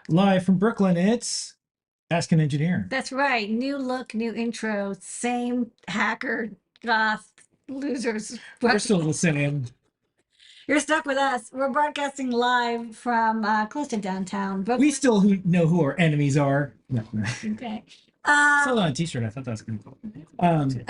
Live from Brooklyn, it's Ask an Engineer. That's right. New look, new intro, same hacker, goth, losers. We're still the same. You're stuck with us. We're broadcasting live from close to downtown Brooklyn. We still know who our enemies are. No. Okay. I saw that on a t-shirt. I thought that was pretty cool.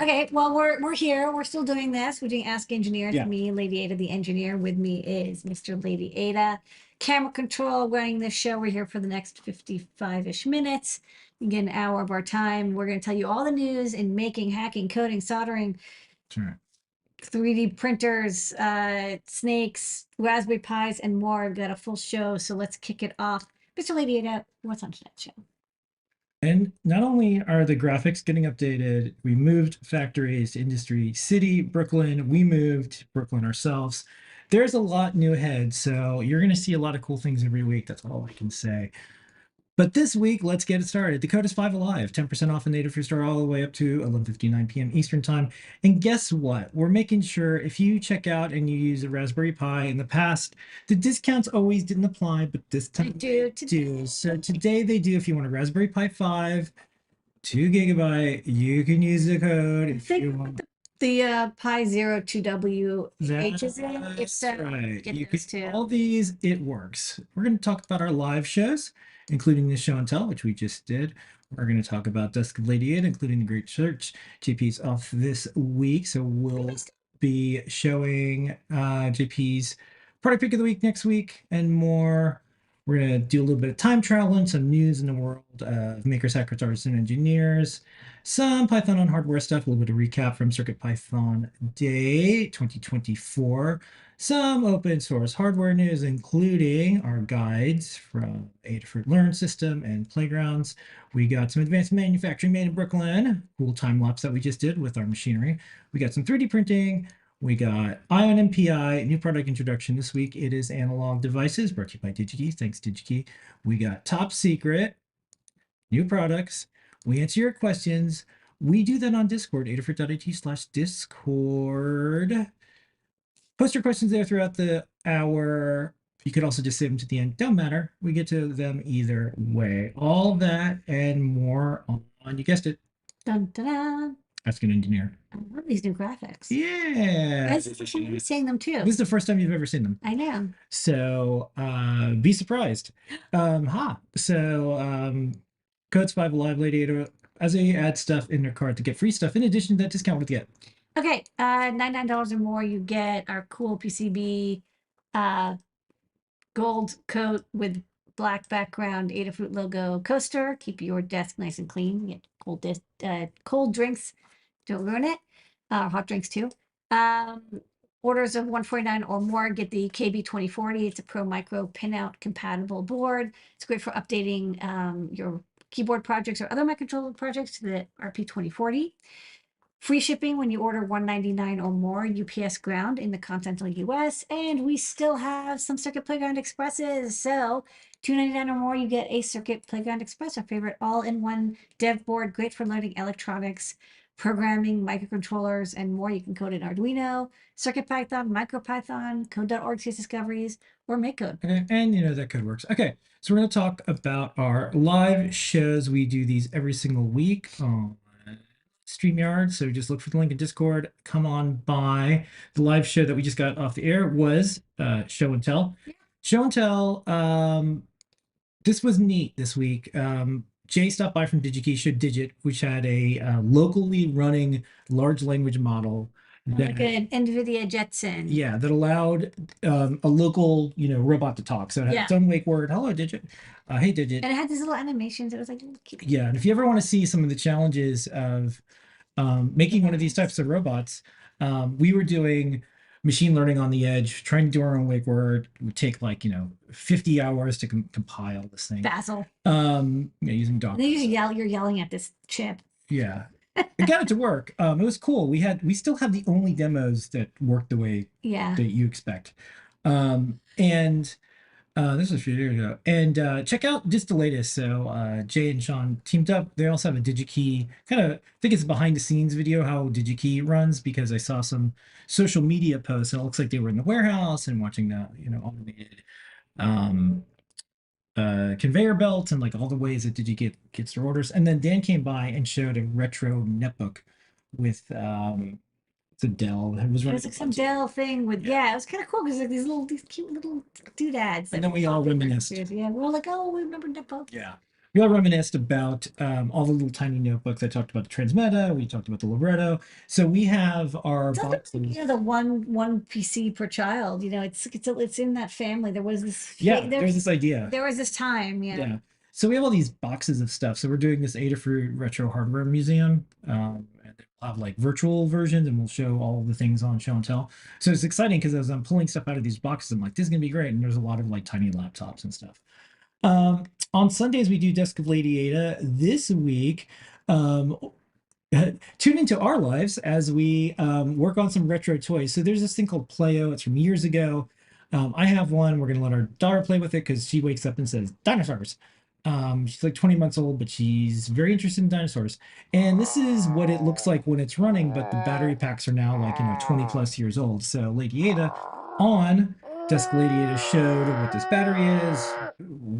Okay, well, we're here. We're still doing this. We're doing Ask Engineers. Yeah. Me, Lady Ada, the engineer. With me is Mr. Lady Ada. Camera control running this show. We're here for the next 55-ish minutes. You get an hour of our time. We're going to tell you all the news in making, hacking, coding, soldering, Sure. 3D printers, snakes, Raspberry Pis, and more. We've got a full show, so let's kick it off. Mr. Lady Ada, what's on tonight's show? And not only are the graphics getting updated, we moved factories to Industry City, Brooklyn. We moved Brooklyn ourselves. There's a lot new ahead, so you're going to see a lot of cool things every week. That's all I can say. But this week, let's get it started. The code is 5 Alive, 10% off a native free store all the way up to 11:59 p.m. Eastern time. And guess what? We're making sure if you check out and you use a Raspberry Pi in the past, the discounts always didn't apply, but this time They do. So today they do. If you want a Raspberry Pi 5, 2 gigabyte, you can use the code. If you want The Pi 02W H is in. That's right. Get You those can, too. all these, it works. We're going to talk about our live shows, including the show and tell, which we just did. We're going to talk about Dusk of Lady 8, including the Great Search. JP's off this week, so we'll be showing JP's product pick of the week next week and more. We're going to do a little bit of time travel and some news in the world of makers, hackers, artists, and engineers. Some Python on hardware stuff, a little bit of recap from CircuitPython Day 2024. Some open source hardware news, including our guides from Adafruit Learn System and Playgrounds. We got some advanced manufacturing made in Brooklyn, cool time lapse that we just did with our machinery. We got some 3D printing. We got Ion MPI, new product introduction this week. It is Analog Devices, brought to you by DigiKey. Thanks, DigiKey. We got Top Secret, new products. We answer your questions. We do that on Discord, adafruit.it/discord. Post your questions there throughout the hour. You could also just save them to the end. Don't matter. We get to them either way. All that and more on, you guessed it, Dun, dun, dun. Ask an Engineer. I love these new graphics. Yeah. That's the first time I'm seeing them too. This is the first time you've ever seen them. I know. So be surprised. Code's 5 Alive, Lady Ada, as they add stuff in their cart to get free stuff in addition to that discount with get. Okay, $99 or more, you get our cool PCB gold coat with black background Adafruit logo coaster. Keep your desk nice and clean. You get cold drinks. Don't ruin it. Hot drinks too. Orders of 149 or more get the KB2040. It's a Pro Micro pinout compatible board. It's great for updating your keyboard projects or other microcontroller projects to the RP2040. Free shipping when you order 199 or more UPS ground in the continental US. And we still have some Circuit Playground Expresses. So 299 or more, you get a Circuit Playground Express, our favorite all-in-one dev board, great for learning electronics, programming, microcontrollers, and more. You can code in Arduino, CircuitPython, MicroPython, code.org, CS Discoveries, or MakeCode. Okay, and you know that code works. Okay, so we're going to talk about our live shows. We do these every single week on StreamYard. So just look for the link in Discord. Come on by. The live show that we just got off the air was Show and Tell. Show and Tell. This was neat this week. Jay stopped by from DigiKey, showed Digit, which had a locally running large language model Like an NVIDIA Jetson. yeah, that allowed a local, robot to talk. So it had its own wake word. Hello, Digit. Hey, Digit. And it had these little animations. It was like cute. Yeah, and if you ever want to see some of the challenges of making one of these types of robots, we were doing machine learning on the edge, trying to do our own wake word. It would take 50 hours to compile this thing. Basil. Using Docker. And then you're yelling at this chip. Yeah. I got it to work. It was cool. We still have the only demos that work the way that you expect. This was a few years ago. And check out just the latest. So Jay and Sean teamed up. They also have a DigiKey I think it's a behind the scenes video how DigiKey runs, because I saw some social media posts and it looks like they were in the warehouse and watching the automated conveyor belts and all the ways that DigiKey gets their orders. And then Dan came by and showed a retro netbook with the Dell. It was like some Dell thing with it was kind of cool because these cute little doodads. And then we all reminisced. Yeah, we're all like, oh, we remember netbook. Yeah. We all reminisced about all the little tiny notebooks. I talked about the Transmeta. We talked about the Libretto. So we have our boxes. The one PC per child. It's in that family. There was this. There's this idea. There was this time. Yeah. So we have all these boxes of stuff. So we're doing this Adafruit Retro Hardware Museum. And we'll have virtual versions, and we'll show all the things on Show and Tell. So it's exciting because as I'm pulling stuff out of these boxes, I'm like, this is gonna be great. And there's a lot of tiny laptops and stuff. On Sundays, we do Desk of Lady Ada. This week, tune into our lives as we work on some retro toys. So there's this thing called Play-O. It's from years ago. I have one. We're going to let our daughter play with it because she wakes up and says, dinosaurs. She's 20 months old, but she's very interested in dinosaurs. And this is what it looks like when it's running, but the battery packs are now 20 plus years old. So Lady Ada on Desk Lady Ada showed what this battery is,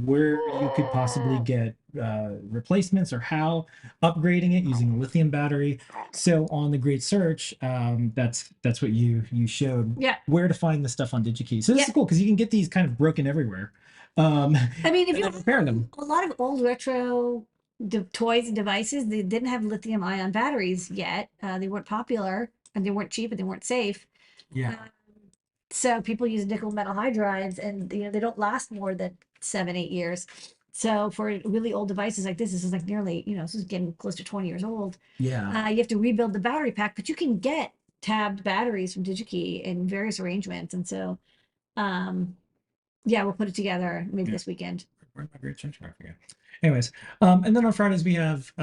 where you could possibly get replacements, or how upgrading it using a lithium battery. So on the Great Search, that's what you showed. Yeah. Where to find the stuff on DigiKey. So this is cool because you can get these kind of broken everywhere. If you repair them, a lot of old retro toys and devices, they didn't have lithium ion batteries yet. They weren't popular, and they weren't cheap, and they weren't safe. Yeah. So people use nickel metal hydrides, and they don't last more than 7-8 years. So for really old devices like this is nearly, this is getting close to 20 years old. Yeah. You have to rebuild the battery pack, but you can get tabbed batteries from DigiKey in various arrangements. And so, we'll put it together maybe this weekend. Where's my Great Search? I forget. Anyways, and then on Fridays we have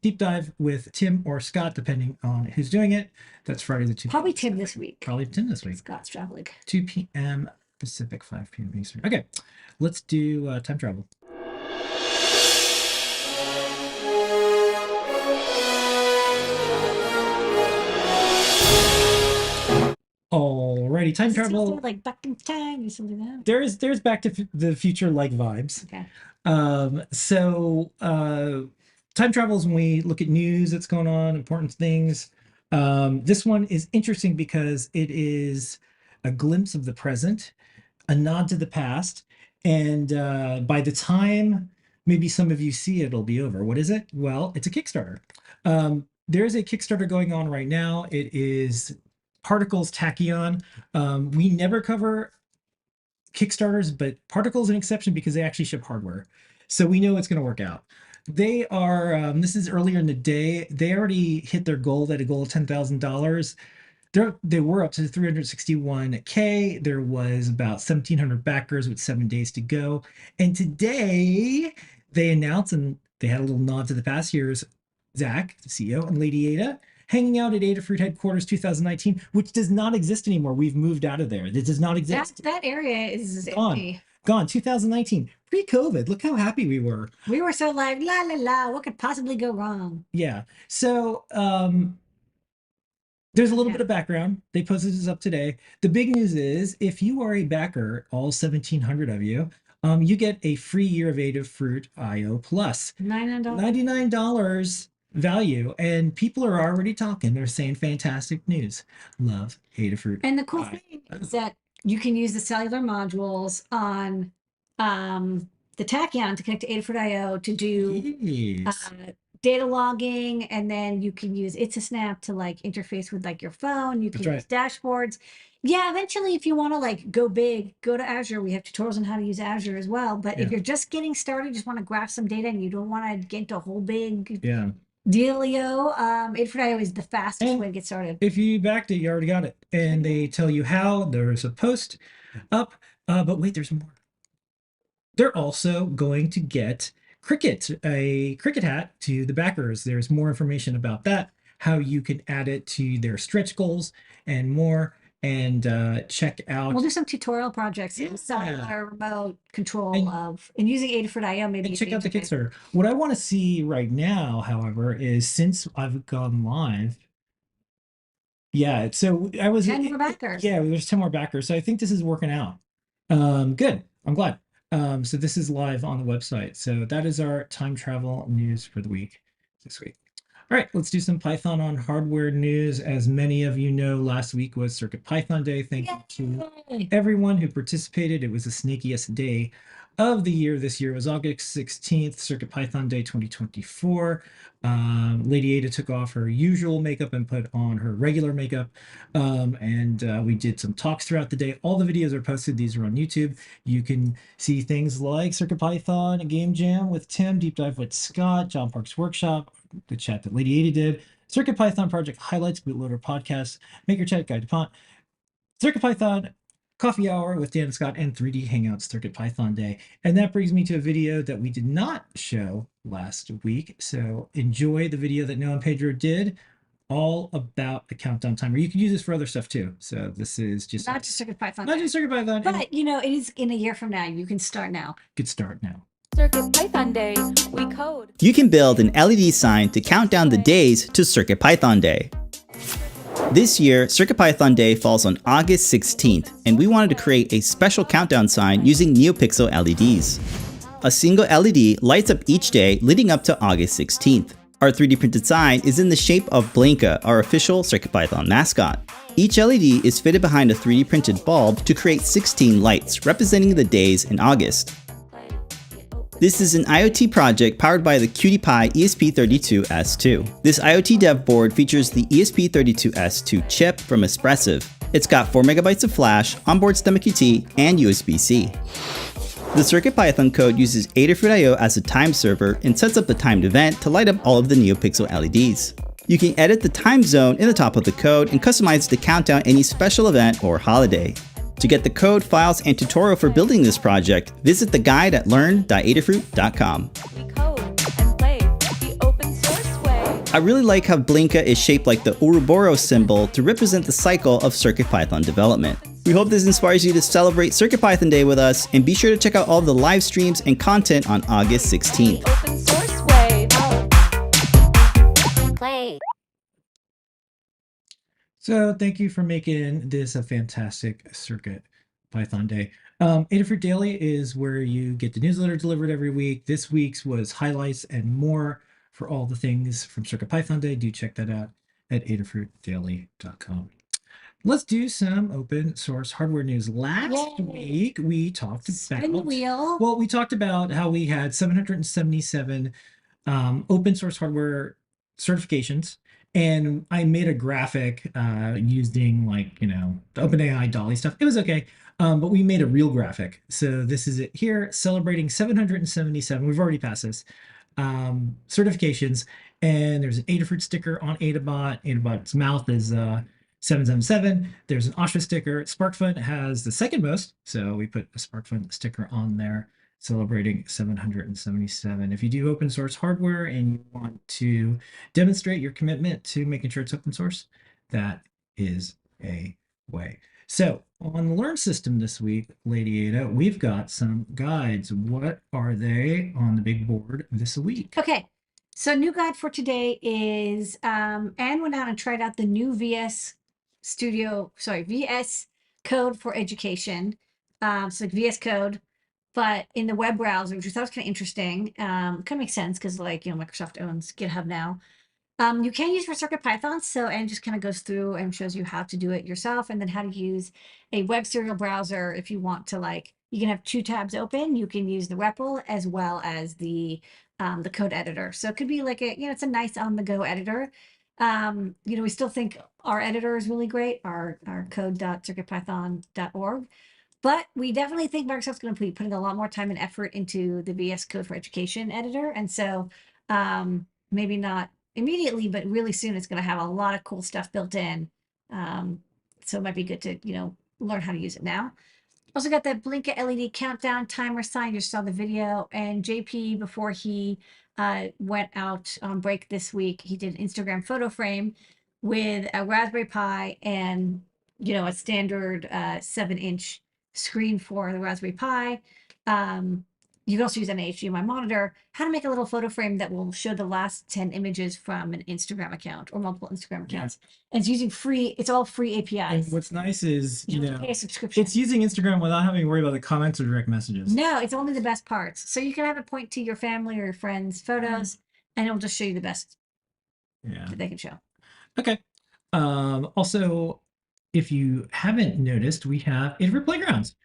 Deep Dive with Tim or Scott, depending on who's doing it. That's Friday the 2 Probably Tim this week. Probably Tim this week. Scott's traveling. 2 p.m. Pacific, 5 p.m. Eastern. Okay, let's do time travel. Alrighty, time travel. Back in time or something like that. There's Back to the Future vibes. Okay. Time travel is when we look at news that's going on, important things. This one is interesting because it is a glimpse of the present, a nod to the past, and by the time maybe some of you see it, it'll be over. What is it? Well, it's a Kickstarter. There's a Kickstarter going on right now. It is Particles Tachyon. We never cover Kickstarters, but Particles is an exception because they actually ship hardware. So we know it's going to work out. They are, this is earlier in the day, they already hit their goal, that a goal of $10,000. They were up to 361K. There was about 1,700 backers with 7 days to go. And today they announced, and they had a little nod to the past years, Zach, the CEO, and Lady Ada hanging out at Adafruit headquarters 2019, which does not exist anymore. We've moved out of there. It does not exist. That area is Gone. empty. Gone. 2019. Pre-COVID. Look how happy we were. We were so like, la la la, what could possibly go wrong? Yeah. So there's a little bit of background. They posted this up today. The big news is if you are a backer, all 1,700 of you, you get a free year of Adafruit IO Plus. $99. $99 value. And people are already talking. They're saying fantastic news. Love Adafruit. And the cool thing is that you can use the cellular modules on the Tachyon to connect to Adafruit IO to do Yes. data logging, and then you can use It's a Snap to like interface with like your phone. You can use dashboards. Yeah, eventually, if you want to like go big, go to Azure. We have tutorials on how to use Azure as well. But if you're just getting started, just want to graph some data, and you don't want to get into a whole big dealio, Adafruit IO is the fastest way to get started. If you backed it, you already got it, and they tell you how. There's a post up, but wait, there's more. They're also going to get a cricket hat to the backers. There's more information about that, how you can add it to their stretch goals and more. And check out. We'll do some tutorial projects in cellular remote control and using Adafruit IO. Maybe check out the Kickstarter. What I want to see right now, however, is since I've gone live. Yeah, so I was 10 more backers. Yeah, there's 10 more backers. So I think this is working out. Good. I'm glad. So this is live on the website. So that is our time travel news for the week this week. All right, let's do some Python on hardware news. As many of you know, last week was CircuitPython Day. Thank you to everyone who participated. It was the snakiest day of the year. This year was August 16th, CircuitPython Day 2024. Lady Ada took off her usual makeup and put on her regular makeup. And we did some talks throughout the day. All the videos are posted. These are on YouTube. You can see things like CircuitPython, a game jam with Tim, deep dive with Scott, John Park's workshop, the chat that Lady Ada did, CircuitPython project highlights, bootloader podcast, maker chat, Guy DuPont, CircuitPython coffee hour with Dan and Scott, and 3D Hangouts CircuitPython Day. And that brings me to a video that we did not show last week. So enjoy the video that Noah and Pedro did, all about the countdown timer. You can use this for other stuff too. So this is just not just CircuitPython. Not just CircuitPython. But you know, it is in a year from now. You can start now. Could start now. CircuitPython Day, we code. You can build an LED sign to count down the days to CircuitPython Day. This year, CircuitPython Day falls on August 16th, and we wanted to create a special countdown sign using NeoPixel LEDs. A single LED lights up each day leading up to August 16th. Our 3D printed sign is in the shape of Blanka, our official CircuitPython mascot. Each LED is fitted behind a 3D printed bulb to create 16 lights, representing the days in August. This is an IoT project powered by the QtPy ESP32S2. This IoT dev board features the ESP32S2 chip from Espressive. It's got 4 MB of flash, onboard STEMMA QT, and USB-C. The CircuitPython code uses Adafruit IO as a time server and sets up the timed event to light up all of the NeoPixel LEDs. You can edit the time zone in the top of the code and customize it to count down any special event or holiday. To get the code, files, and tutorial for building this project, visit the guide at learn.adafruit.com. We code and play the open source way. I really like how Blinka is shaped like the Ouroboros symbol to represent the cycle of CircuitPython development. We hope this inspires you to celebrate CircuitPython Day with us, and be sure to check out all of the live streams and content on August 16th. Open source way. Play. So thank you for making this a fantastic CircuitPython Day. Adafruit Daily is where you get the newsletter delivered every week. This week's was highlights and more for all the things from CircuitPython Day. Do check that out at adafruitdaily.com. Let's do some open source hardware news. Last week we talked Spin the wheel. Well, we talked about how we had 777 open source hardware certifications. And I made a graphic using like, the OpenAI Dolly stuff. It was okay, but we made a real graphic. So this is it here, celebrating 777. We've already passed this. Certifications. And there's an Adafruit sticker on Adabot. Adabot's mouth is 777. There's an OSHA sticker. SparkFun has the second most, so we put a SparkFun sticker on there celebrating 777. If you do open source hardware and you want to demonstrate your commitment to making sure it's open source, that is a way. So on the Learn system this week, Lady Ada, we've got some guides. What are they on the big board this week? Okay. So new guide for today is Anne went out and tried out the new VS Code for Education. So like VS Code, but in the web browser, which I thought was kind of interesting. Kind of makes sense because Microsoft owns GitHub now. You can use for CircuitPython, so and just kind of goes through and shows you how to do it yourself, and then how to use a web serial browser if you want to you can have two tabs open. You can use the REPL as well as the code editor. So it could be like it's a nice on-the-go editor. We still think our editor is really great, our code.circuitpython.org. But we definitely think Microsoft's going to be putting a lot more time and effort into the VS Code for Education editor. And so maybe not immediately, but really soon it's going to have a lot of cool stuff built in. So it might be good to, learn how to use it now. Also got that Blinka LED countdown timer sign. You saw the video. And JP, before he went out on break this week, he did an Instagram photo frame with a Raspberry Pi and, a standard 7-inch screen for the Raspberry Pi. You can also use an HDMI monitor. How to make a little photo frame that will show the last 10 images from an Instagram account or multiple Instagram accounts. And it's using it's all free APIs. And what's nice is, You don't pay a subscription. it's using Instagram without having to worry about the comments or direct messages. No, it's only the best parts. So you can have it point to your family or your friends' photos, and it'll just show you the best that they can show. Okay. Also, if you haven't noticed, we have Adafruit Playgrounds.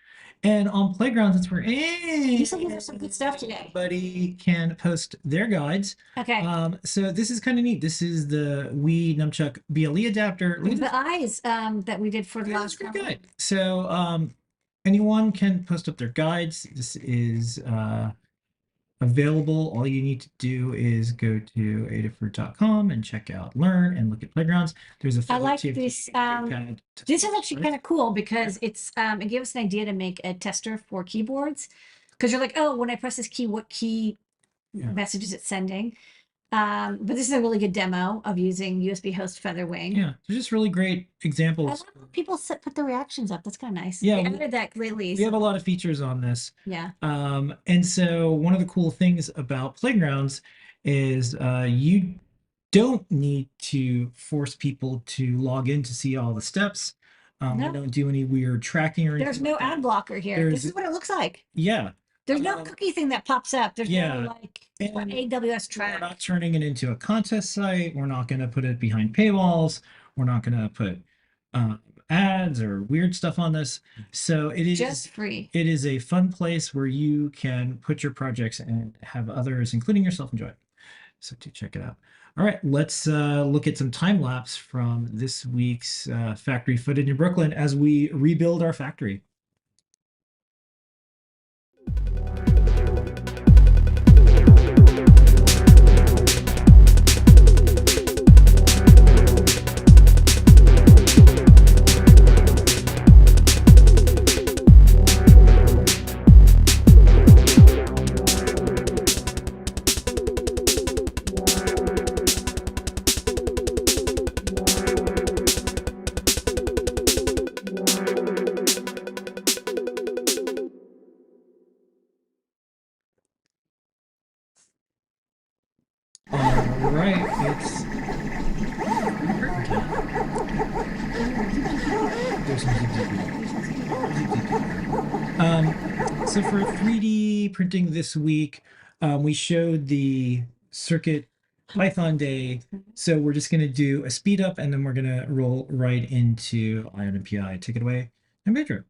And on Playgrounds, it's where You said there's some good stuff today. everybody can post their guides. Okay. So this is kind of neat. This is the Wii Nunchuck BLE adapter. Look at The eyes that we did for the last good round. guide. So anyone can post up their guides. This is available. All you need to do is go to adafruit.com and check out Learn and look at Playgrounds. There's a I like TFT this. pad to This is actually start. kind of cool because it gave us an idea to make a tester for keyboards. Because you're like, oh, when I press this key, what key message is it sending? But this is a really good demo of using USB host Featherwing. Yeah, they're just really great I examples. love when people put the reactions up. That's kind of nice. Yeah, They we- added that lately. We have a lot of features on this. Yeah. And so one of the cool things about Playgrounds is you don't need to force people to log in to see all the steps. No. We don't do any weird tracking or anything. There's no like that. ad blocker here. There's- This is what it looks like. Yeah. There's no cookie thing that pops up. There's Yeah. no And AWS We're track. not turning it into a contest site. We're not going to put it behind paywalls. We're not going to put ads or weird stuff on this. So it is Just free. It is a fun place where you can put your projects and have others, including yourself, enjoy it. So do check it out. All right, let's look at some time lapse from this week's factory footage in Brooklyn as we rebuild our factory. All right, it's curtain time. There's some so for 3D printing this week, we showed the Circuit Python day. So we're just going to do a speed up and then we're going to roll right into Ion and PI. Take it away, and Pedro.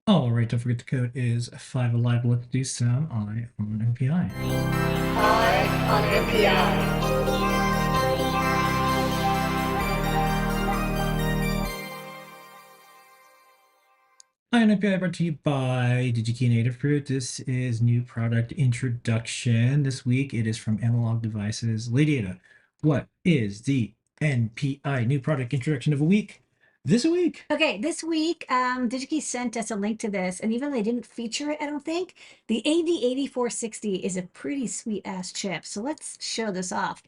All right, don't forget the code is 5alive. Let's do some eye on MPI. Eye on MPI. Eye on MPI brought to you by DigiKey and Adafruit. This is new product introduction. This week it is from Analog Devices. Lady Ada, what is the NPI new product introduction of a week? This week? Okay, this week, DigiKey sent us a link to this, and even though they didn't feature it, I don't think, the AD8460 is a pretty sweet ass chip. So let's show this off.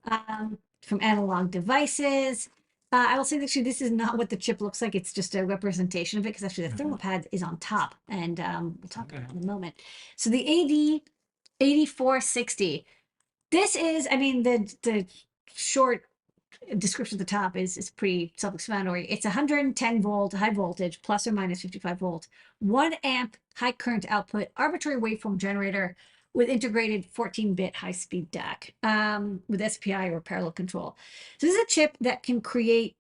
From Analog Devices. I will say actually this is not what the chip looks like. It's just a representation of it because actually the thermal pad is on top, and we'll talk about it in a moment. So the AD8460. This is, I mean, the short description at the top is pretty self-explanatory. It's 110 volt high voltage plus or minus 55 volt, 1 amp high current output, arbitrary waveform generator with integrated 14-bit high-speed DAC with SPI or parallel control. So this is a chip that can create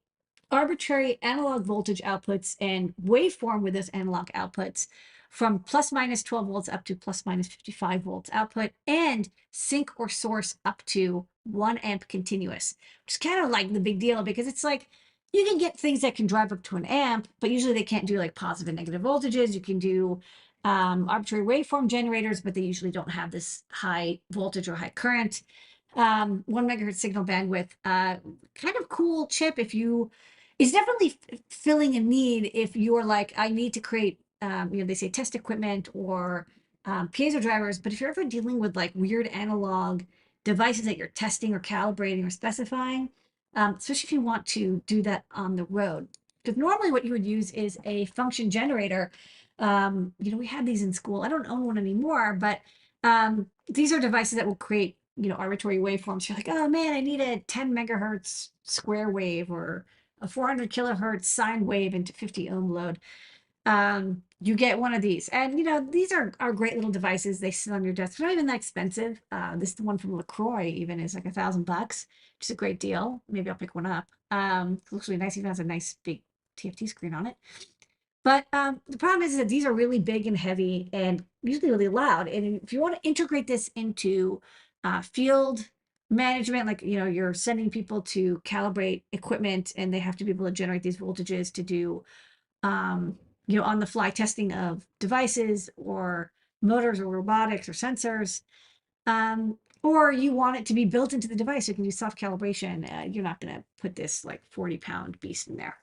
arbitrary analog voltage outputs and waveform with those analog outputs from plus minus 12 volts up to plus minus 55 volts output, and sync or source up to 1 amp continuous, which is kind of like the big deal because it's like you can get things that can drive up to an amp, but usually they can't do like positive and negative voltages. You can do arbitrary waveform generators, but they usually don't have this high voltage or high current. 1 megahertz signal bandwidth, kind of cool chip if you, it's definitely filling a need if you're like, I need to create, they say test equipment or piezo drivers, but if you're ever dealing with like weird analog devices that you're testing or calibrating or specifying, especially if you want to do that on the road. Because normally what you would use is a function generator. We had these in school. I don't own one anymore, but these are devices that will create, arbitrary waveforms. You're like, oh man, I need a 10 megahertz square wave or a 400 kilohertz sine wave into 50 ohm load. You get one of these, and these are great little devices. They sit on your desk. They're not even that expensive. This the one from LaCroix even is like $1,000, which is a great deal. Maybe I'll pick one up. It looks really nice. Even has a nice big TFT screen on it. But the problem is that these are really big and heavy and usually really loud. And if you want to integrate this into field management, like, you're sending people to calibrate equipment and they have to be able to generate these voltages to do, on the fly testing of devices or motors or robotics or sensors. Or you want it to be built into the device so you can do soft calibration. You're not going to put this like 40-pound beast in there.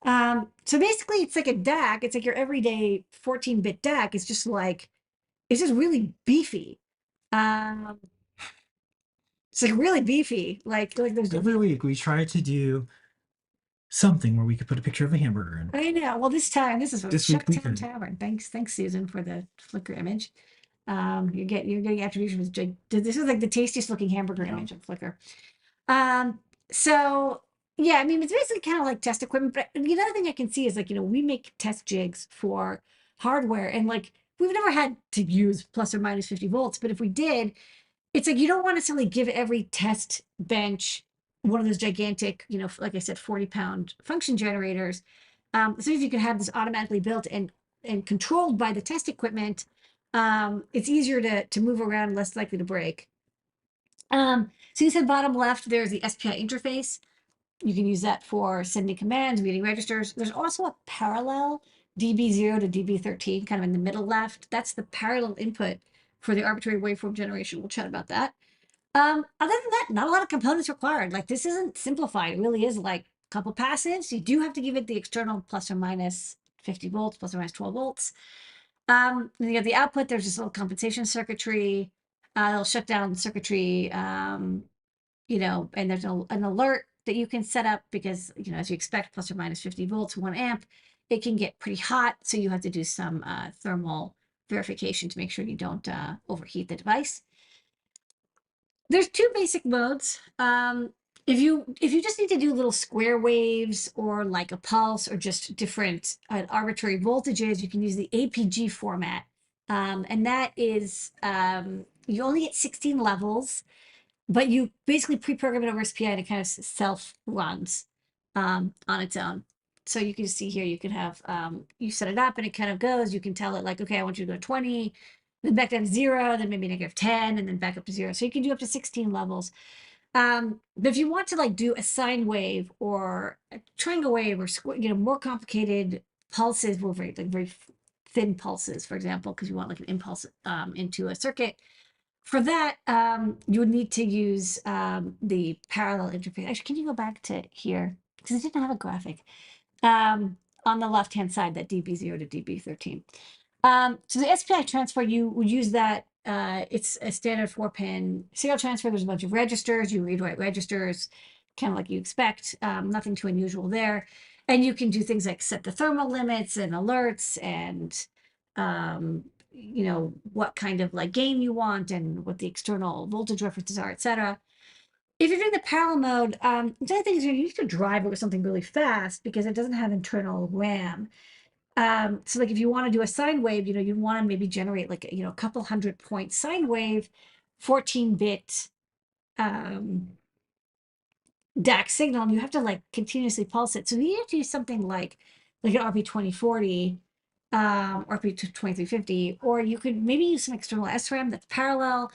So basically it's like a DAC. It's like your everyday 14-bit DAC. It's just really beefy. It's like really beefy. Like there's Every week we try to do something where we could put a picture of a hamburger in. I know. Well, this time this is from This week we Shucktown could. Tavern. Thanks, Susan, for the Flickr image. You're getting attribution with this is like the tastiest looking hamburger image on Flickr. So yeah, I mean it's basically kind of like test equipment. But the other thing I can see is like, we make test jigs for hardware, and like we've never had to use plus or minus 50 volts, but if we did, it's like you don't want to necessarily give every test bench one of those gigantic, like I said, 40-pound function generators. So if you can have this automatically built and controlled by the test equipment, it's easier to move around, less likely to break. So you said bottom left, there's the SPI interface. You can use that for sending commands, reading registers. There's also a parallel DB0 to DB13, kind of in the middle left. That's the parallel input for the arbitrary waveform generation. We'll chat about that. Other than that, not a lot of components required. Like this isn't simplified. It really is like a couple passives. You do have to give it the external plus or minus 50 volts, plus or minus 12 volts. Then you have the output. There's this little compensation circuitry. It'll shut down the circuitry, and there's an alert that you can set up because, as you expect, plus or minus 50 volts, 1 amp, it can get pretty hot. So you have to do some thermal verification to make sure you don't overheat the device. There's 2 basic modes. If you just need to do little square waves or like a pulse or just different arbitrary voltages, you can use the APG format. And that is, you only get 16 levels, but you basically pre-program it over SPI and it kind of self runs on its own. So you can see here, you can have, you set it up and it kind of goes, you can tell it like, okay, I want you to go 20, then back down to 0, then maybe -10, and then back up to 0. So you can do up to 16 levels. But if you want to like do a sine wave or a triangle wave or more complicated pulses, well, very thin pulses, for example, because you want like an impulse into a circuit. For that, you would need to use the parallel interface. Actually, can you go back to here? Because I didn't have a graphic. On the left-hand side, that DB0 to DB13. So the SPI transfer, you would use that. It's a standard 4-pin serial transfer. There's a bunch of registers. You read write registers, kind of like you expect. Nothing too unusual there. And you can do things like set the thermal limits and alerts and what kind of like gain you want and what the external voltage references are, etc. If you're doing the parallel mode, the other thing is you need to drive it with something really fast because it doesn't have internal RAM. So like if you want to do a sine wave, you'd want to maybe generate like a couple 100-point sine wave, 14-bit DAC signal, and you have to like continuously pulse it. So you need to use something like an RP2040, RP2350, or you could maybe use some external SRAM that's parallel,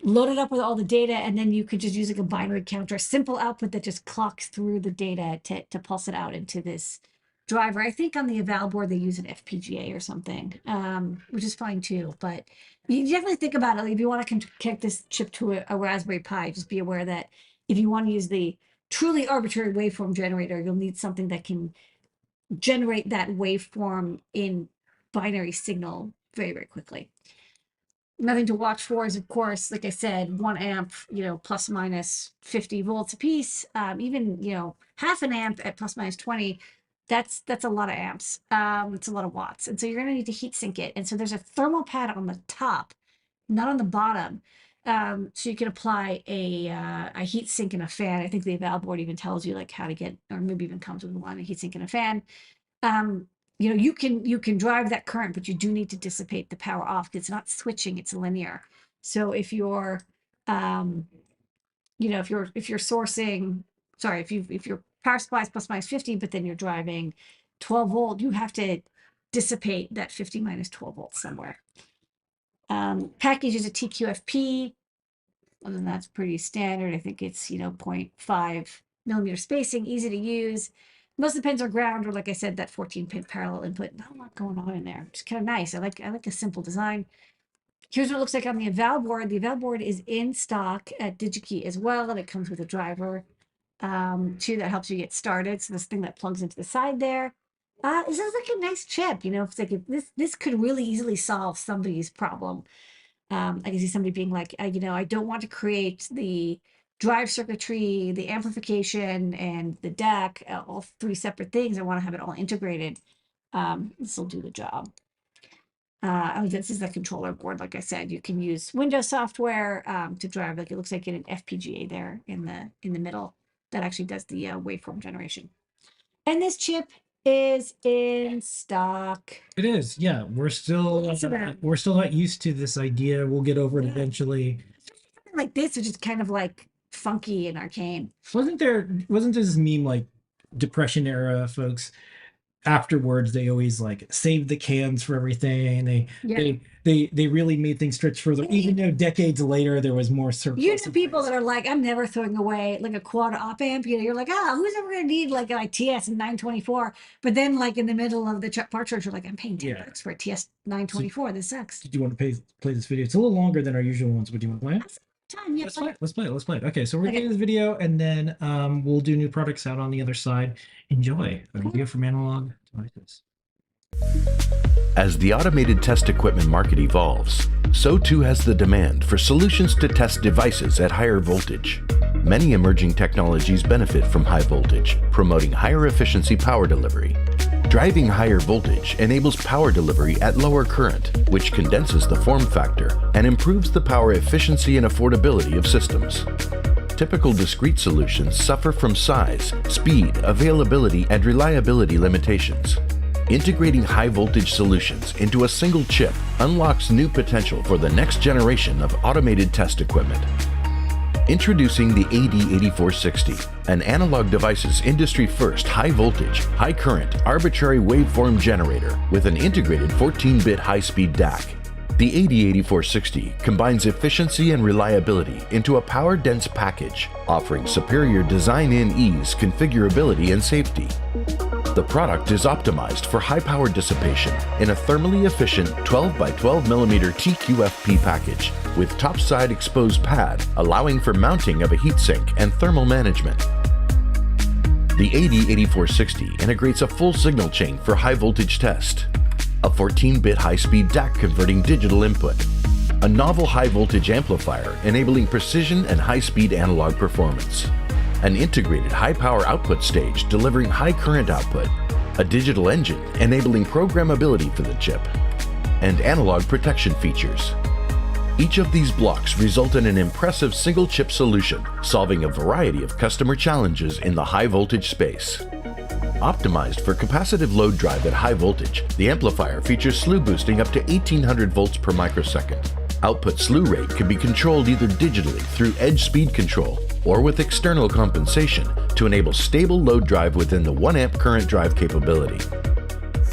load it up with all the data, and then you could just use like a binary counter, a simple output that just clocks through the data to pulse it out into this driver. I think on the eval board they use an FPGA or something, which is fine too. But you definitely think about it. Like if you want to connect this chip to a Raspberry Pi, just be aware that if you want to use the truly arbitrary waveform generator, you'll need something that can generate that waveform in binary signal very, very quickly. Nothing to watch for is, of course, like I said, 1 amp, plus minus 50 volts a piece. Even, half an amp at plus minus 20, that's a lot of amps. It's a lot of watts. And so you're going to need to heat sink it. And so there's a thermal pad on the top, not on the bottom. So you can apply a heat sink and a fan. I think the eval board even tells you like how to get, or maybe even comes with one, a heat sink and a fan. You can drive that current, but you do need to dissipate the power off because it's not switching, it's linear. So if you're sourcing, sorry, if your power supply is plus minus 50, but then you're driving 12 volt, you have to dissipate that 50 minus 12 volts somewhere. Package is a TQFP. Other than that's pretty standard. I think it's 0.5 millimeter spacing, easy to use. Most of the pins are ground, or like I said, that 14-pin parallel input. Not a lot going on in there. It's kind of nice. I like a simple design. Here's what it looks like on the eval board. The eval board is in stock at DigiKey as well, and it comes with a driver too that helps you get started. So this thing that plugs into the side there. This is like a nice chip. It's like this could really easily solve somebody's problem. I can see somebody being like, I don't want to create the drive circuitry, the amplification, and the DAC, all 3 separate things. I want to have it all integrated. This will do the job. This is the controller board. Like I said, you can use Windows software to drive. Like it looks like an FPGA there in the middle that actually does the waveform generation. And this chip is in stock. It is, yeah. We're still not used to this idea. We'll get over it eventually. Something like this, which is kind of like funky and arcane. Wasn't there this meme like Depression era folks? Afterwards, they always like saved the cans for everything. They really made things stretch further, even though decades later there was more surplus. People that are like, I'm never throwing away like a quad op amp. You're like, who's ever gonna need like a TS 924? But then like in the middle of the part charge, you're like, I'm paying $10 for a TS 924. This sucks. Did you want to play this video? It's a little longer than our usual ones, but do you want to play it? Time. Yeah, Let's play it. Okay, so we're getting this video, and then we'll do new products out on the other side. Enjoy a video from Analog Devices. As the automated test equipment market evolves, so too has the demand for solutions to test devices at higher voltage. Many emerging technologies benefit from high voltage, promoting higher efficiency power delivery. Driving higher voltage enables power delivery at lower current, which condenses the form factor and improves the power efficiency and affordability of systems. Typical discrete solutions suffer from size, speed, availability, and reliability limitations. Integrating high voltage solutions into a single chip unlocks new potential for the next generation of automated test equipment. Introducing the AD8460, an analog device's industry-first high-voltage, high-current, arbitrary waveform generator with an integrated 14-bit high-speed DAC. The AD8460 combines efficiency and reliability into a power-dense package, offering superior design-in ease, configurability, and safety. The product is optimized for high-power dissipation in a thermally efficient 12 by 12 mm TQFP package with topside exposed pad, allowing for mounting of a heatsink and thermal management. The AD8460 integrates a full signal chain for high-voltage test, a 14-bit high-speed DAC converting digital input, a novel high-voltage amplifier enabling precision and high-speed analog performance, an integrated high-power output stage delivering high current output, a digital engine enabling programmability for the chip, and analog protection features. Each of these blocks result in an impressive single-chip solution, solving a variety of customer challenges in the high-voltage space. Optimized for capacitive load drive at high voltage, the amplifier features slew boosting up to 1800 volts per microsecond. Output slew rate can be controlled either digitally through edge speed control or with external compensation to enable stable load drive within the 1 amp current drive capability.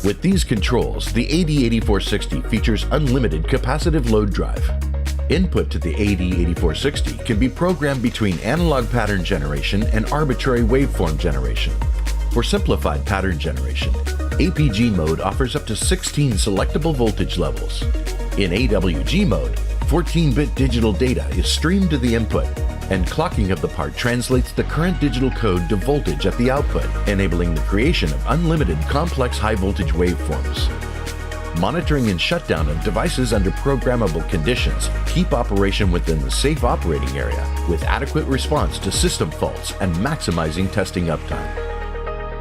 With these controls, the AD8460 features unlimited capacitive load drive. Input to the AD8460 can be programmed between analog pattern generation and arbitrary waveform generation. For simplified pattern generation, APG mode offers up to 16 selectable voltage levels. In AWG mode, 14-bit digital data is streamed to the input, and clocking of the part translates the current digital code to voltage at the output, enabling the creation of unlimited complex high-voltage waveforms. Monitoring and shutdown of devices under programmable conditions keep operation within the safe operating area with adequate response to system faults and maximizing testing uptime.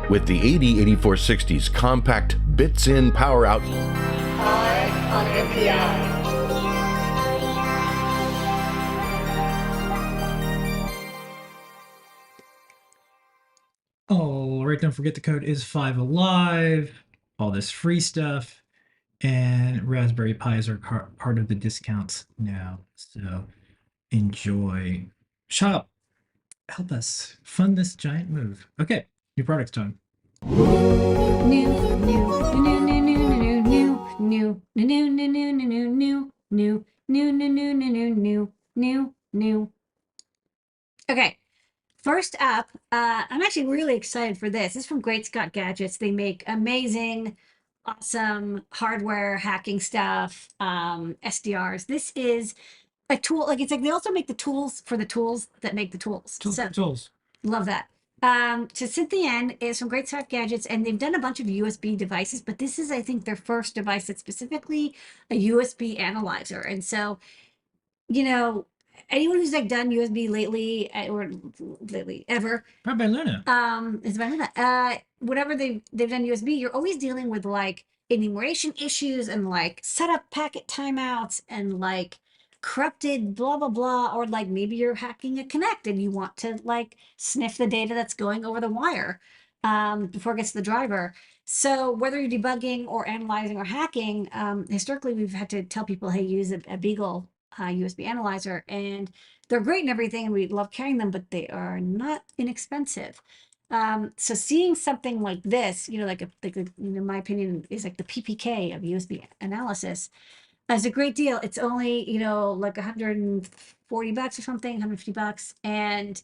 With the AD8460's compact bits-in power out High on NPI. All right, don't forget the code is 5alive. All this free stuff. And Raspberry Pis are part of the discounts now. So enjoy. Shop. Help us fund this giant move. Okay, new products time. New. Okay. First up, I'm actually really excited for this. This is from Great Scott Gadgets. They make amazing, awesome hardware hacking stuff, SDRs. This is a tool. Like it's like they also make the tools for the tools that make the tools. So Tools. love that. To Cynthia N is from Great Scott Gadgets, and they've done a bunch of USB devices, but this is, I think, their first device that's specifically a USB analyzer. And so, you know, anyone who's like done USB lately or lately ever, Probably Luna. it's about that. Whenever they've done USB, you're always dealing with like enumeration issues and like setup packet timeouts and like corrupted blah blah blah, or like maybe you're hacking a Connect and you want to like sniff the data that's going over the wire before it gets to the driver. So whether you're debugging or analyzing or hacking, historically we've had to tell people, hey, use a Beagle USB analyzer, and they're great and everything, and we love carrying them, but they are not inexpensive. So seeing something like this, you know, like in my opinion, is like the PPK of USB analysis, is a great deal. It's only, you know, like $140 or something, $150, and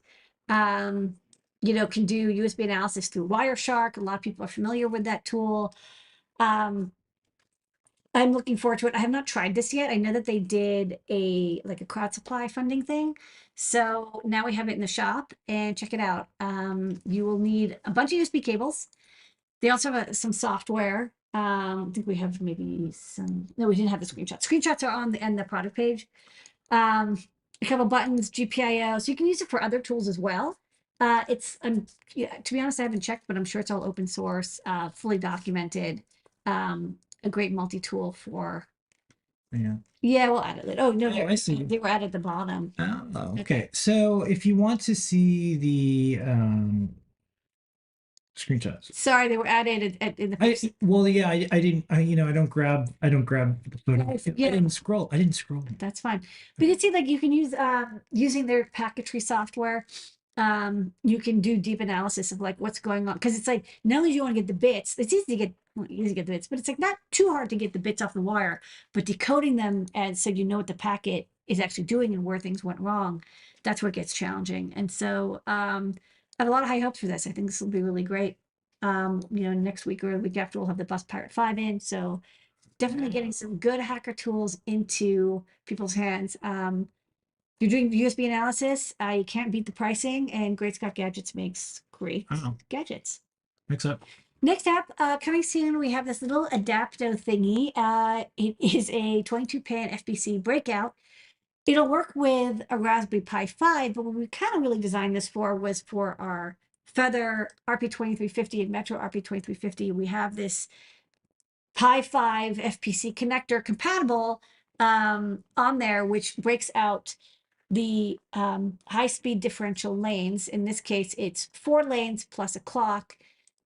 you know, can do USB analysis through Wireshark. A lot of people are familiar with that tool. I'm looking forward to it. I have not tried this yet. I know that they did a crowd supply funding thing. So now we have it in the shop, and check it out. You will need a bunch of USB cables. They also have some software. I think we have maybe some, no, we didn't have the screenshots. Screenshots are on the end of the product page. A couple buttons, GPIO, so you can use it for other tools as well. Yeah, to be honest, I haven't checked, but I'm sure it's all open source, fully documented. A great multi-tool for. Yeah, we'll add it. Oh no, I see. They were added at the bottom. Oh, okay. So if you want to see the screenshots. Sorry, they were added in the I first. well, yeah, I didn't. I don't grab the photo. Yes, I yeah. didn't scroll. I didn't scroll. That's fine. But you can see, like, you can use using their packetry software. You can do deep analysis of like what's going on, because it's like not only do you want to get the bits, it's easy to get, well, easy to get the bits, but it's like not too hard to get the bits off the wire, but decoding them and so you know what the packet is actually doing and where things went wrong. That's where it gets challenging. And so I have a lot of high hopes for this. I think this will be really great. Next week or the week after we'll have the Bus Pirate 5 in. So definitely getting some good hacker tools into people's hands. You're doing USB analysis. You can't beat the pricing, and Great Scott Gadgets makes great Oh. gadgets. Mix up. Next up, coming soon, we have this little Adapto thingy. It is a 22-pin FPC breakout. It'll work with a Raspberry Pi 5, but what we kind of really designed this for was for our Feather RP2350 and Metro RP2350. We have this Pi 5 FPC connector compatible on there, which breaks out the high-speed differential lanes. In this case, it's 4 lanes plus a clock,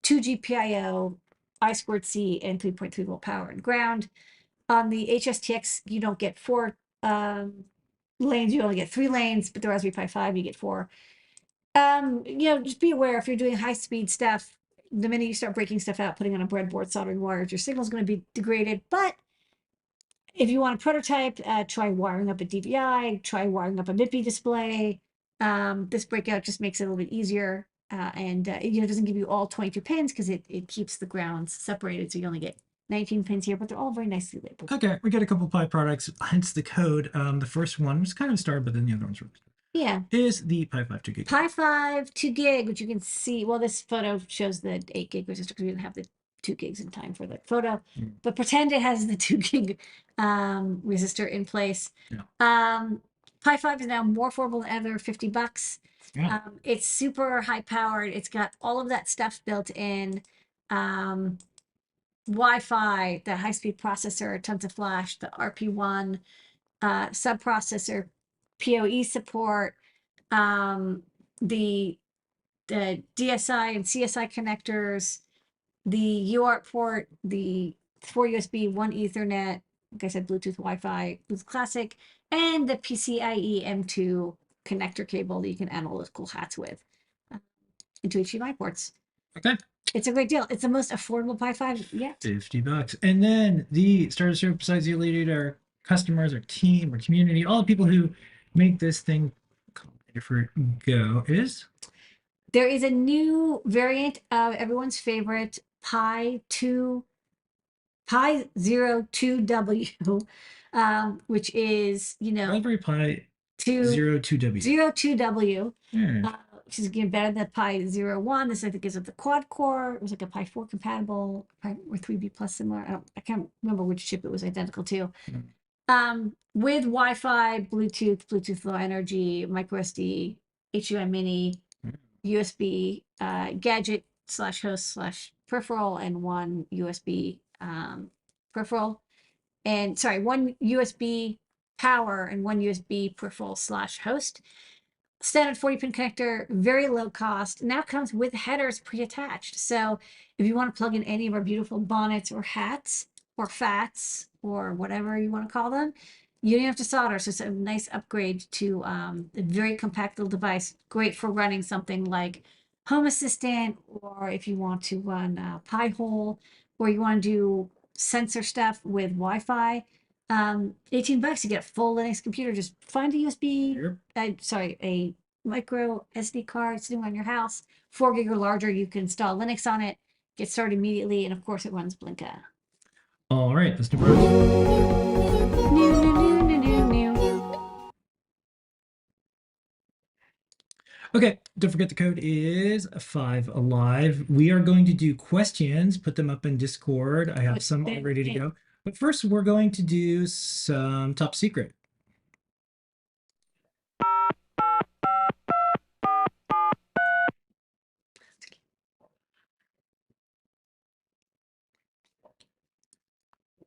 2 GPIO, I2C, and 3.3 volt power and ground. On the HSTX, you don't get 4 lanes, you only get 3 lanes, but the Raspberry Pi 5, you get 4. Just be aware if you're doing high-speed stuff, the minute you start breaking stuff out, putting on a breadboard, soldering wires, your signal is going to be degraded. But if you want a prototype, try wiring up a DVI, try wiring up a MIPI display. This breakout just makes it a little bit easier. And it doesn't give you all 22 pins because it keeps the grounds separated. So you only get 19 pins here, but they're all very nicely labeled. Okay, we got a couple Pi products, hence the code. The first one was kind of started, but then the other ones were. Yeah. Is the Pi 5 2 gig. Pi 5 2 gig, which you can see. Well, this photo shows the 8 gig resistor because we didn't have the 2 gigs in time for the photo. But pretend it has the 2 gig resistor in place. Yeah. Pi 5 is now more affordable than ever, $50. Yeah. It's super high powered. It's got all of that stuff built in. Wi-Fi, the high-speed processor, tons of flash, the RP1 sub-processor, PoE support, the DSI and CSI connectors, the UART port, the 4 USB, 1 Ethernet, like I said, Bluetooth, Wi-Fi, Bluetooth Classic, and the PCIe M2 connector cable that you can add all those cool hats with into HDMI ports. Okay. It's a great deal. It's the most affordable Pi 5 yet. $50. And then the starters here, besides the lead, our customers, our team, our community, all the people who make this thing called Adafruit go is. There is a new variant of everyone's favorite Pi 02W, which is, Raspberry Pi 02W. 02W. Which is again better than the Pi 01. This I think is with the quad core. It was like a Pi 4 compatible, or 3B plus similar. I can't remember which chip it was identical to. With Wi-Fi, Bluetooth Low Energy, micro SD, HDMI Mini, USB, gadget / host / peripheral, and 1 USB peripheral. And sorry, 1 USB power and 1 USB peripheral / host. Standard 40-pin connector, very low cost. Now comes with headers pre-attached. So if you want to plug in any of our beautiful bonnets or hats or fats or whatever you want to call them, you don't have to solder. So it's a nice upgrade to a very compact little device. Great for running something like Home Assistant, or if you want to run Pi-hole, or you want to do sensor stuff with Wi-Fi. $18 to get a full Linux computer. Just find a USB, a micro SD card sitting on your house, 4 gig or larger. You can install Linux on it, get started immediately, and of course it runs Blinka. All right, let's do products. New. Okay, don't forget the code is 5alive. We are going to do questions, put them up in Discord. I have some all ready to go. But first, we're going to do some top secret.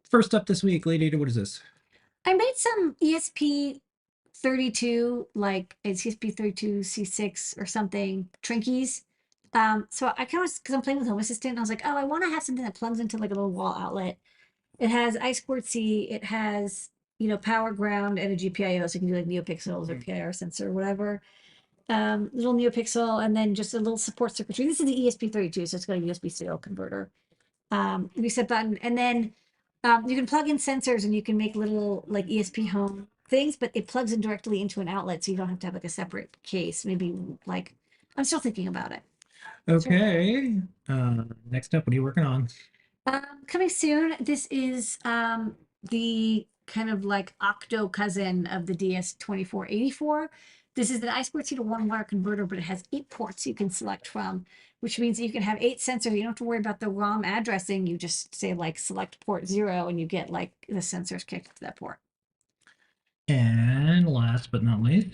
First up this week, Lady Ada, what is this? I made some ESP32, like it's ESP32 C6 or something, Trinkies. So I kind of, because I'm playing with Home Assistant, and I was like, oh, I want to have something that plugs into like a little wall outlet. It has I2C, it has, power ground and a GPIO, so you can do like NeoPixels or PIR sensor or whatever. Little NeoPixel, and then just a little support circuitry. This is the ESP32, so it's got a USB serial converter. Reset button, and then you can plug in sensors and you can make little like ESP home things, but it plugs in directly into an outlet, so you don't have to have like a separate case. Maybe like I'm still thinking about it. Okay. Next up, what are you working on? Coming soon. This is the kind of like octo cousin of the DS2484. This is an I2C to one wire converter, but it has 8 ports you can select from, which means you can have 8 sensors. You don't have to worry about the ROM addressing. You just say like select port 0 and you get like the sensors kicked to that port. And last but not least,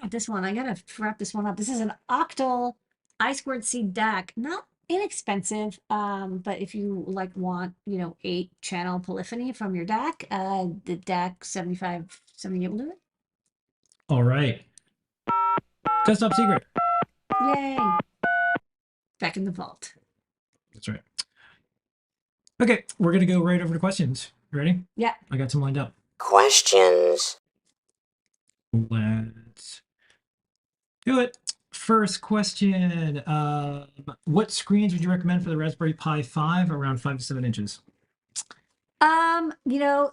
This one, I gotta wrap this one up. This is an octal I2C DAC. Not inexpensive, but if you like want, 8-channel polyphony from your DAC, the DAC 7570 will do it. all right. Desktop secret. Yay! Back in the vault. That's right. Okay, we're gonna go right over to questions. You ready? Yeah. I got some lined up. Questions. Let's do it. First question. What screens would you recommend for the Raspberry Pi 5 around 5 to 7 inches?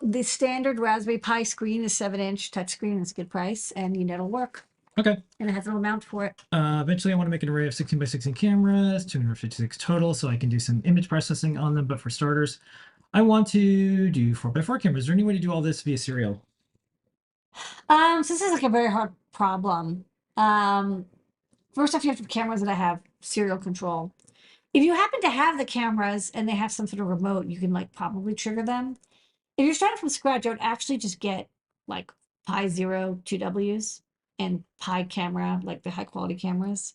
The standard Raspberry Pi screen is 7-inch touchscreen. It's a good price, and it'll work. Okay. And it has a little mount for it. Eventually, I want to make an array of 16 by 16 cameras, 256 total, so I can do some image processing on them. But for starters, I want to do 4x4 cameras. Is there any way to do all this via serial? So this is like a very hard problem. First off, you have to have cameras that have serial control. If you happen to have the cameras and they have some sort of remote, you can like probably trigger them. If you're starting from scratch, I would actually just get like Pi Zero 2Ws and Pi camera, like the high quality cameras,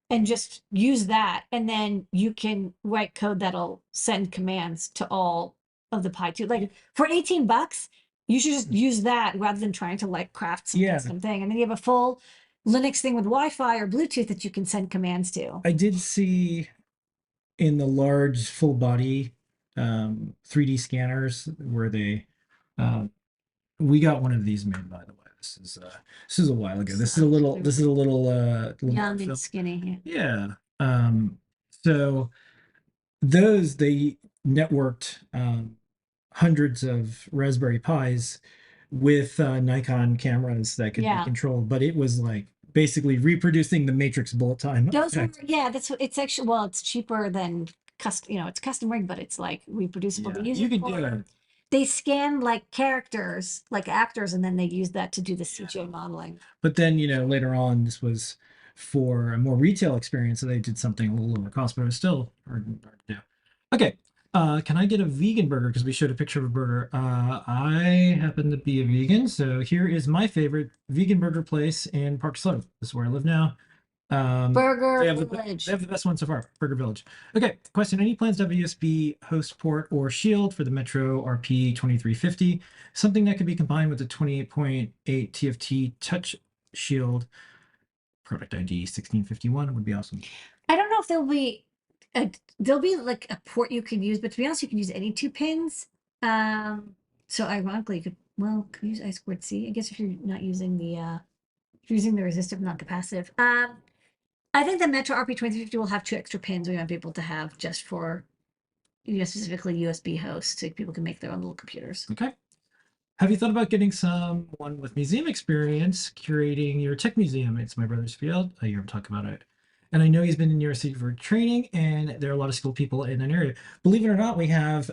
and just use that. And then you can write code that'll send commands to all of the Pi 2. Like for $18, you should just use that rather than trying to like craft some Yeah. custom thing. And then you have a full Linux thing with Wi-Fi or Bluetooth that you can send commands to. I did see in the large full body 3D scanners where they we got one of these made, by the way. This is a while ago. This is a little Young film. and skinny. Yeah. So those they networked hundreds of Raspberry Pis with Nikon cameras that could Yeah. be controlled, but it was like basically reproducing the Matrix bullet time. Those were, effect. that's what it's actually. Well, it's cheaper than custom. It's custom rig, but it's like reproducible. Yeah, They use you it could for- do it. They scan like characters, like actors, and then they use that to do the CGI modeling. But then, later on, this was for a more retail experience, so they did something a little lower cost, but it was still hard to do. Okay. Can I get a vegan burger? Because we showed a picture of a burger. I happen to be a vegan, so here is my favorite vegan burger place in Park Slope. This is where I live now. Burger They have Village. the best one so far, Burger Village. Okay, question. Any plans to have a USB host port or shield for the Metro RP 2350? Something that could be combined with the 28.8 TFT touch shield. Product ID 1651 would be awesome. I don't know if there'll be like a port you can use, but to be honest, you can use any 2 pins. So ironically, you could use I2C. I guess if you're not using if you're using the resistive, not capacitive. I think the Metro RP2350 will have 2 extra pins we might be able to have just for, specifically USB hosts, so people can make their own little computers. Okay. Have you thought about getting someone with museum experience curating your tech museum? It's my brother's field. I hear him talk about it. And I know he's been in New York City for training, and there are a lot of skilled people in that area. Believe it or not, we have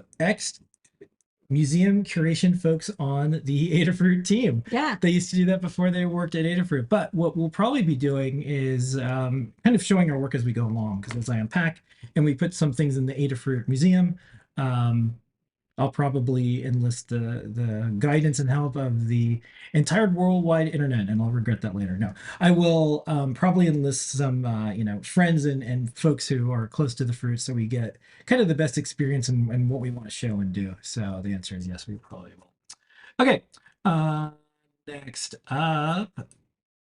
museum curation folks on the Adafruit team. Yeah. They used to do that before they worked at Adafruit. But what we'll probably be doing is kind of showing our work as we go along, because as I unpack and we put some things in the Adafruit museum, I'll probably enlist the guidance and help of the entire worldwide internet, and I'll regret that later. No, I will probably enlist some friends and folks who are close to the fruit, so we get kind of the best experience and what we want to show and do. So the answer is yes, we probably will. Okay, next up,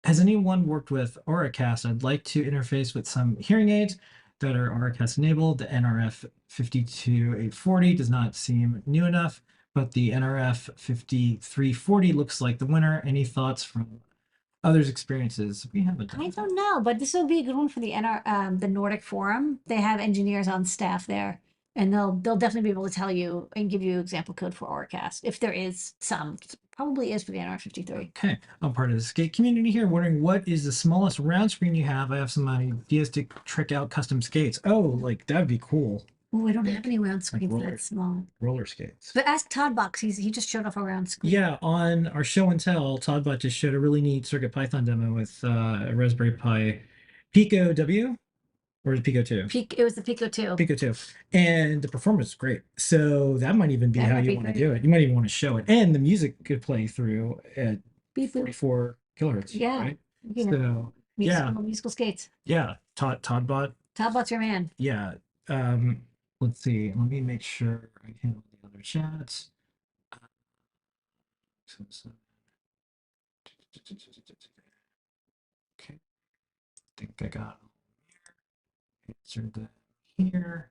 Has anyone worked with Auracast? I'd like to interface with some hearing aids that are Auracast enabled. The NRF 52840 does not seem new enough, but the NRF 5340 looks like the winner. Any thoughts from others' experiences? We haven't I done don't know, but this will be a good one for the Nordic Forum. They have engineers on staff there, and they'll definitely be able to tell you and give you example code for Orcast if there is some. Probably is for the NR53. Okay, I'm part of the skate community here. Wondering what is the smallest round screen you have? I have some ideas to trick out custom skates. Oh, like that'd be cool. Oh, I don't have any round screens roller- that small. Roller skates. But ask Todd Box. He just showed off a round screen. Yeah, on our show and tell, Todd Butt just showed a really neat Circuit Python demo with a Raspberry Pi Pico W, or is it Pico 2? It was the Pico 2. Pico 2. And the performance is great. So that might even be That how might you be want to great. do it. You might even want to show it. And the music could play through at Beep, boop. 44 kilohertz. Yeah. Right? You know, So yeah. musical skates. Yeah. Todd Bot. Todd Bot's your man. Yeah. Let's see. Let me make sure I handle the other chats. Okay. I think I got answered them here.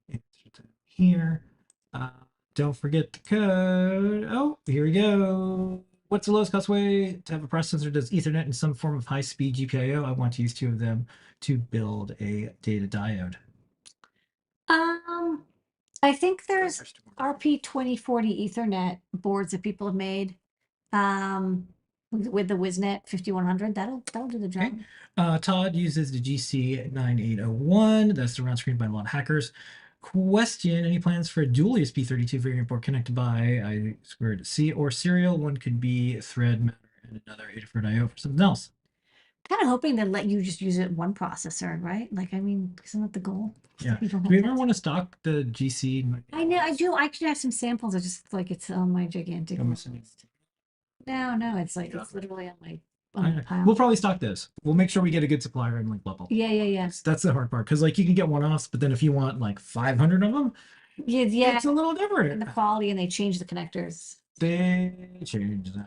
Answered them here. Don't forget the code. Oh, here we go. What's the lowest cost way to have a processor that does Ethernet in some form of high-speed GPIO? I want to use two of them to build a data diode. I think there's RP2040 Ethernet boards that people have made. With the WizNet 5100, that'll do the job. Okay. Todd uses the GC9801. That's the round screen by a lot of hackers. Question: any plans for a dual ESP32 variant board connected by I2C or serial? One could be thread matter and another Adafruit IO for something else. Kind of hoping they let you just use it in one processor, right? Like, I mean, isn't that the goal? Yeah. You don't Do we have ever that. want to stock the GC? I know, I do. I could have some samples. I just like it's on my gigantic. I'm missing it. No, it's like it's literally on my pile. We'll probably stock this. We'll make sure we get a good supplier and like blah blah. Yeah. That's the hard part because like you can get one-offs, but then if you want like 500 of them, Yeah. it's a little And different. the quality, and they change the connectors. They change them.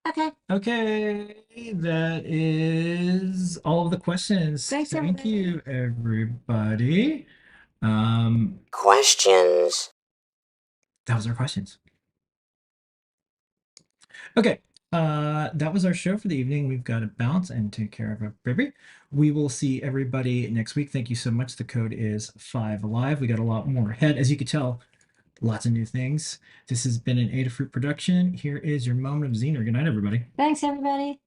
Okay. Okay, that is all of the questions. Thanks, Thank everybody. you, everybody. Questions. That was our questions. Okay, that was our show for the evening. We've got to bounce and take care of a baby. We will see everybody next week. Thank you so much. The code is 5Alive. We got a lot more ahead. As you can tell, lots of new things. This has been an Adafruit production. Here is your moment of Zener. Good night, everybody. Thanks, everybody.